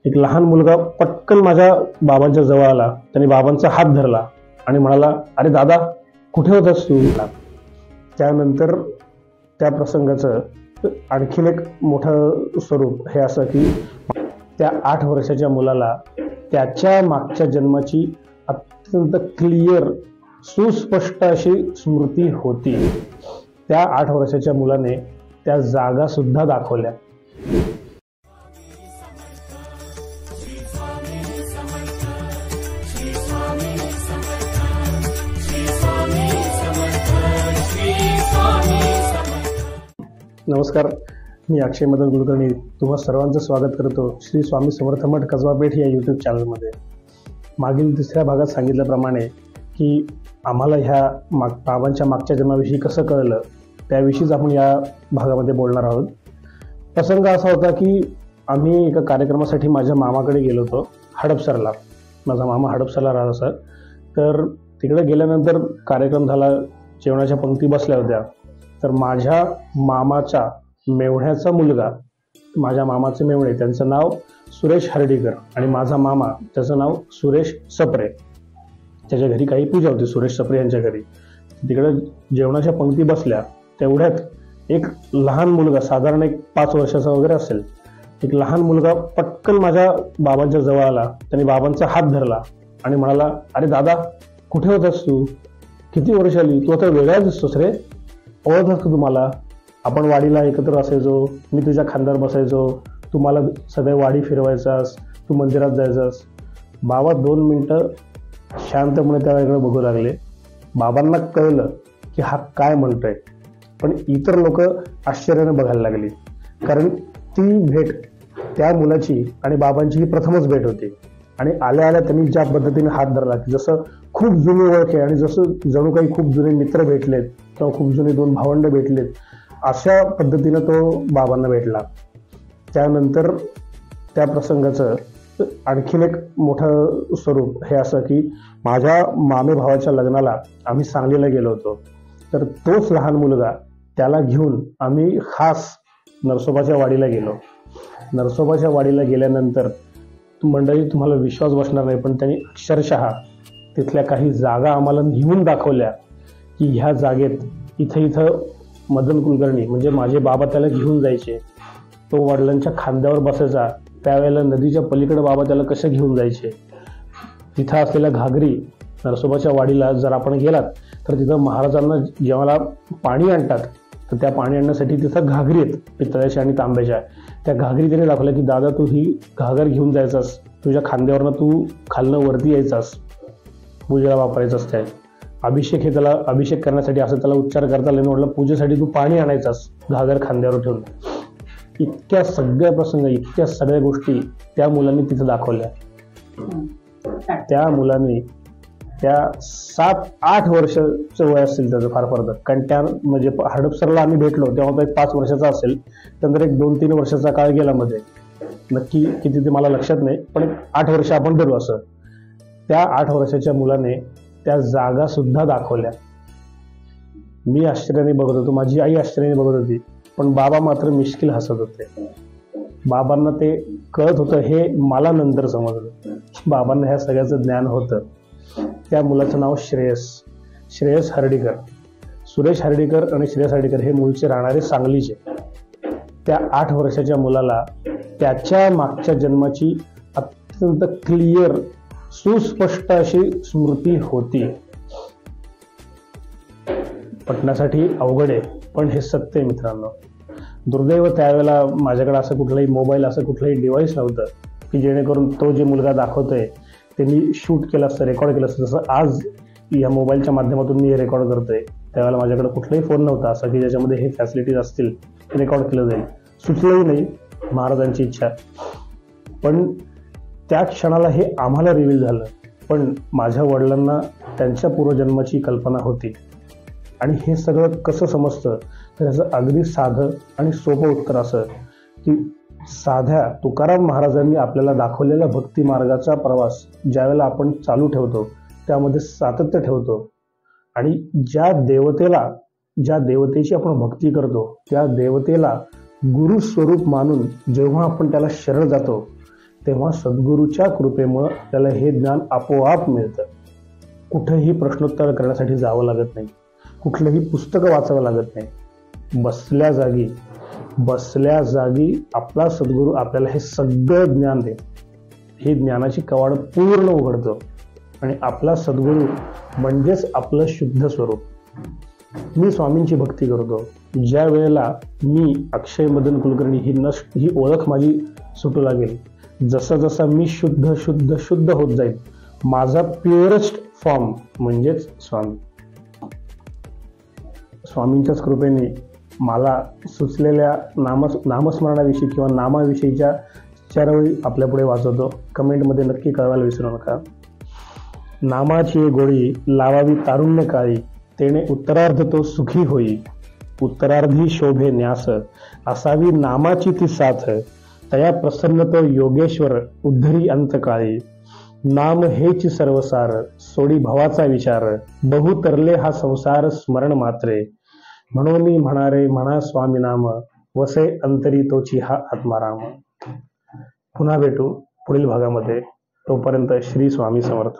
एक लहान मुलगा पटकन माझ्या बाबांच्या जवळ आला. त्याने बाबांचा हात धरला आणि म्हणाला, अरे दादा कुठे होतास तू? त्यानंतर त्या प्रसंगाचं आणखीन एक मोठं स्वरूप हे असं की त्या 8 वर्षाच्या मुलाला त्याच्या मागच्या जन्माची अत्यंत क्लिअर सुस्पष्ट अशी स्मृती होती. त्या 8 वर्षाच्या मुलाने त्या जागा सुद्धा दाखवल्या. नमस्कार, मी अक्षय मदन कुलकर्णी तुम्हा सर्वांचं स्वागत करतो श्री स्वामी समर्थ मठ कसबा पेठ या यूट्यूब चॅनलमध्ये. मागील दुसऱ्या भागात सांगितल्याप्रमाणे की आम्हाला ह्या बाबांच्या मागच्या जन्माविषयी कसं कळलं त्याविषयीच आपण या भागामध्ये बोलणार आहोत. प्रसंग असा होता की आम्ही एका कार्यक्रमासाठी माझ्या मामाकडे गेलो होतो हडपसरला. माझा मामा हडपसरला राहत असत. तर तिकडे गेल्यानंतर कार्यक्रम झाला, जेवणाच्या पंक्ती बसल्या होत्या. तर माझ्या मामाचा मेवण्याचा मुलगा, माझ्या मामाचे मेवणे, त्यांचं नाव सुरेश हर्डीकर आणि माझा मामा त्याचं नाव सुरेश सप्रे. त्याच्या घरी काही पूजा होती सुरेश सप्रे यांच्या घरी. तिकडे जेवणाच्या पंक्ती बसल्या तेवढ्यात एक लहान मुलगा, साधारण एक 5 वर्षाचा वगैरे असेल, एक लहान मुलगा पटकन माझ्या बाबांच्या जवळ आला. त्याने बाबांचा हात धरला आणि म्हणाला, अरे दादा कुठे होतास तू? किती वर्ष आली? तू आता वेगळा दिसतोस रे. ओळखलं का तुम्हाला? आपण वाडीला एकत्र असायचो, मी तुझ्या खांद्यावर बसायचो, तू मला सदैव वाडी फिरवायचास, तू मंदिरात जायचास. बाबा 2 मिनटं शांतपणे त्याकडे बघू लागले. बाबांना कळलं की हा काय म्हणतोय, पण इतर लोक आश्चर्याने बघायला लागली. कारण ती भेट त्या मुलाची आणि बाबांची ही प्रथमच भेट होती. आणि आल्या आल्या त्यांनी ज्या पद्धतीने हात धरला की जसं खूप जुनी ओळख आहे आणि जसं जणू काही खूप जुने मित्र भेटलेत किंवा खूप जुने 2 भावंड भेटलेत, अशा पद्धतीनं तो बाबांना भेटला. त्यानंतर त्या प्रसंगाचं आणखीन एक मोठं स्वरूप हे असं की माझ्या मामे भावाच्या लग्नाला आम्ही सांगलीला गेलो होतो. तर तोच लहान मुलगा, त्याला घेऊन आम्ही खास नरसोबाच्या वाडीला गेलो. नरसोबाच्या वाडीला गेल्यानंतर मंडळी तुम्हाला विश्वास बसणार नाही, पण त्यांनी अक्षरशः तिथल्या काही जागा आम्हाला नेऊन दाखवल्या की ह्या जागेत इथं मदन कुलकर्णी म्हणजे माझे बाबा त्याला घेऊन जायचे. तो वडिलांच्या खांद्यावर बसायचा. त्यावेळेला नदीच्या पलीकडे बाबा त्याला कसे घेऊन जायचे. तिथं असलेल्या घागरी, नरसोबाच्या वाडीला जर आपण गेलात तर तिथं महाराजांना जेव्हा पाणी आणतात तर त्या पाणी आणण्यासाठी तिथं घागरी आहेत, पितळ्याच्या आणि तांब्याच्या. त्या घागरी त्याने दाखवल्या की दादा तू ही घागर घेऊन जायचास, तुझ्या खांद्यावरनं तू खालनं वरती यायचास, पूजेला वापरायचास. त्या अभिषेक हे त्याला अभिषेक करण्यासाठी असं त्याला उच्चार करता आले. म्हटलं पूजेसाठी तू पाणी आणायचास घागर खांद्यावर ठेवून. इतक्या सगळ्या प्रसंग, इतक्या सगळ्या गोष्टी त्या मुलांनी तिथं दाखवल्या. त्या मुलांनी त्या 7-8 वर्षाचं वय असेल त्याचं फार फार, कारण त्या म्हणजे हडपसरला आम्ही भेटलो तेव्हा तो एक 5 वर्षाचा असेल. त्यानंतर एक 2-3 वर्षाचा काळ गेला मध्ये, नक्की किती ते मला लक्षात नाही, पण 8 वर्ष आपण धरू असं. त्या 8 वर्षाच्या मुलाने त्या जागा सुद्धा दाखवल्या. मी आश्चर्याने बघत होतो, माझी आई आश्चर्याने बघत होती, पण बाबा मात्र मिश्किल हसत होते. बाबांना ते कळत होतं हे मला नंतर समजलं. बाबांना ह्या सगळ्याचं ज्ञान होतं. त्या मुलाचं नाव श्रेयस हर्डीकर. सुरेश हर्डीकर आणि श्रेयस हर्डीकर हे मूळचे राहणारे सांगलीचे. त्या 8 वर्षाच्या मुलाला त्याच्या मागच्या जन्माची अत्यंत क्लिअर सुस्पष्ट अशी स्मृती होती. पटण्यासाठी अवघड आहे, पण हे सत्य आहे मित्रांनो. दुर्दैव त्यावेळेला माझ्याकडे असं कुठलाही मोबाईल, असं कुठलंही डिव्हाइस नव्हतं की जेणेकरून तो जे मुलगा दाखवतोय त्यांनी शूट केलं असतं, रेकॉर्ड केलं असतं. जसं आज या मोबाईलच्या माध्यमातून मी हे रेकॉर्ड करतोय, त्यावेळेला माझ्याकडे कुठलाही फोन नव्हता असं की ज्याच्यामध्ये हे फॅसिलिटीज असतील, रेकॉर्ड केलं जाईल. सुचलंही नाही, महाराजांची इच्छा. पण त्या क्षणाला हे आम्हाला रिव्हील झालं. पण माझ्या वडिलांना त्यांच्या पूर्वजन्माची कल्पना होती. आणि हे सगळं कसं समजतं तर याचं अगदी साधं आणि सोपं उत्तर असं की साध्या तुकाराम महाराजांनी आपल्याला दाखवलेल्या भक्ती मार्गाचा प्रवास ज्यावेळेला आपण चालू ठेवतो त्यामध्ये सातत्य ठेवतो आणि ज्या देवतेची आपण भक्ती करतो त्या देवतेला गुरु स्वरूप मानून जेव्हा आपण त्याला शरण जातो तेव्हा सद्गुरूच्या कृपेमुळे आपल्याला हे ज्ञान आपोआप मिळतं. कुठेही प्रश्नोत्तर करण्यासाठी जावं लागत नाही, कुठलंही पुस्तकं वाचावं लागत नाही. बसल्या जागी आपला सद्गुरू आपल्याला हे सगळं ज्ञान देतो. हे ज्ञानाची कवाड पूर्ण उघडतो आणि आपला सद्गुरू म्हणजेच आपलं शुद्ध स्वरूप. मी स्वामींची भक्ती करतो. ज्या वेळेला मी अक्षय मदन कुलकर्णी ही ओळख माझी सुटू लागेल, जसं जसं मी शुद्ध शुद्ध शुद्ध होत जाईल, माझा प्युअरेस्ट फॉर्म म्हणजेच स्वामी. स्वामींच्याच कृपेने मला सुचलेल्या नामस्मरणाविषयी किंवा नामाविषयीच्या 4 वेळी आपल्यापुढे वाचवतो. कमेंटमध्ये नक्की कळवायला विसरू नका. नामाची गोळी लावावी तारुण्य काळी, तेने उत्तरार्ध तो सुखी होई. उत्तरार्धी शोभे न्यास, असावी नामाची ती साथ. तया प्रसन्न तो योगेश्वर, उद्धरी अंतकाळी. नाम हेच सर्वसार, सोडी भवाचा विचार. बहु तरले हा संसार स्मरण मात्रे. म्हणून म्हणारे म्हणा स्वामी नाम, वसे अंतरी तोची हा आत्माराम. पुन्हा भेटू पुढील भागामध्ये. तोपर्यंत श्री स्वामी समर्थ.